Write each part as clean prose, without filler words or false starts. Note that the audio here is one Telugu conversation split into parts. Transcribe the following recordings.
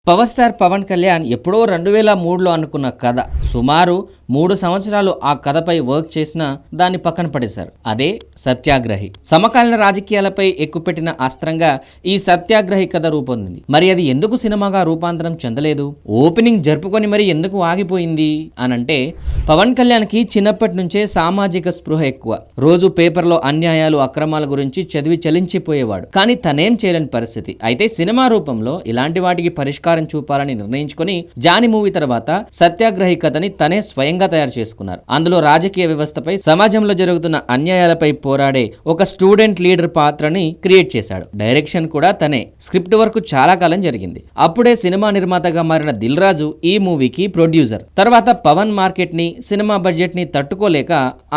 పవర్ స్టార్ పవన్ కళ్యాణ్ ఎప్పుడో 2003లో అనుకున్న కథ సుమారు 3 సంవత్సరాలు ఆ కథపై వర్క్ చేసినా దాన్ని పక్కన పడేశారు. అదే సత్యాగ్రహి. సమకాలీన రాజకీయాలపై ఎక్కుపెట్టిన అస్త్రంగా ఈ సత్యాగ్రహి కథ రూపొందింది. మరి అది ఎందుకు సినిమాగా రూపాంతరం చెందలేదు? ఓపెనింగ్ జరుపుకొని మరి ఎందుకు ఆగిపోయింది అనంటే, పవన్ కళ్యాణ్కి చిన్నప్పటి నుంచే సామాజిక స్పృహ ఎక్కువ. రోజు పేపర్లో అన్యాయాలు అక్రమాల గురించి చదివి చలించిపోయేవాడు. కానీ తనేం చేయలేని పరిస్థితి. అయితే సినిమా రూపంలో ఇలాంటి వాటికి పరిష్కారం చూపాలని నిర్ణయించుకొని జానీ మూవీ తర్వాత సత్యాగ్రహి కథని తనే స్వయంగా తయారు చేసుకున్నారు. అందులో రాజకీయ వ్యవస్థపై, సమాజంలో జరుగుతున్న అన్యాయాలపై పోరాడే ఒక స్టూడెంట్ లీడర్ పాత్రని క్రియేట్ చేశాడు. డైరెక్షన్ కూడా తనే. స్క్రిప్ట్ వర్క్ చాలా కాలం జరిగింది. అప్పుడే సినిమా నిర్మాతగా మారిన దిల్ రాజు ఈ మూవీకి ప్రొడ్యూసర్. తర్వాత పవన్ మార్కెట్ ని, సినిమా బడ్జెట్ ని తట్టుకోలేక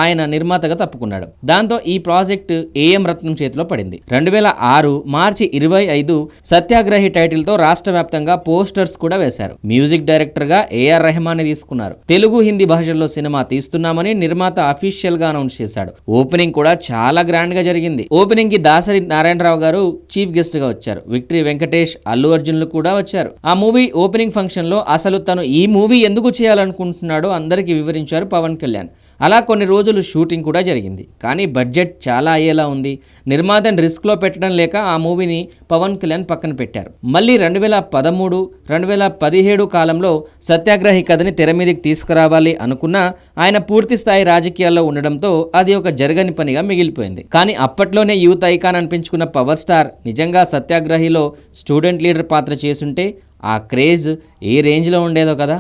ఆయన నిర్మాతగా తప్పుకున్నాడు. దాంతో ఈ ప్రాజెక్ట్ ఏఎం రత్నం చేతిలో పడింది. 2006 మార్చి 25 సత్యాగ్రహి టైటిల్ తో రాష్ట్ర వ్యాప్తంగా పోస్టర్స్ కూడా వేశారు. మ్యూజిక్ డైరెక్టర్ గా ఏఆర్ రెహమాన్ ని తీసుకున్నారు. తెలుగు, హిందీ భాషల్లో సినిమా తీస్తున్నామని నిర్మాత అఫీషియల్ గా అనౌన్స్ చేశాడు. ఓపెనింగ్ కూడా చాలా గ్రాండ్ గా జరిగింది. ఓపెనింగ్ కి దాసరి నారాయణరావు గారు చీఫ్ గెస్ట్ గా వచ్చారు. విక్టరీ వెంకటేష్, అల్లు అర్జున్లు కూడా వచ్చారు. ఆ మూవీ ఓపెనింగ్ ఫంక్షన్ లో అసలు తను ఈ మూవీ ఎందుకు చేయాలనుకుంటున్నాడో అందరికీ వివరించారు పవన్ కళ్యాణ్. అలా కొన్ని రోజులు షూటింగ్ కూడా జరిగింది. కానీ బడ్జెట్ చాలా అయ్యేలా ఉంది. నిర్మాతను రిస్క్ లో పెట్టడం లేక ఆ మూవీని పవన్ కళ్యాణ్ పక్కన పెట్టారు. మళ్ళీ 2013, 2017 కాలంలో సత్యాగ్రహి కథని తెర మీదకి తీసుకురావాలి అనుకున్నా ఆయన పూర్తి స్థాయి రాజకీయాల్లో ఉండడంతో అది ఒక జరగని పనిగా మిగిలిపోయింది. కానీ అప్పట్లోనే యూత్ ఐకాన్ అనిపించుకున్న పవర్ స్టార్ నిజంగా సత్యాగ్రహిలో స్టూడెంట్ లీడర్ పాత్ర చేసుంటే ఆ క్రేజ్ ఏ రేంజ్లో ఉండేదో కదా.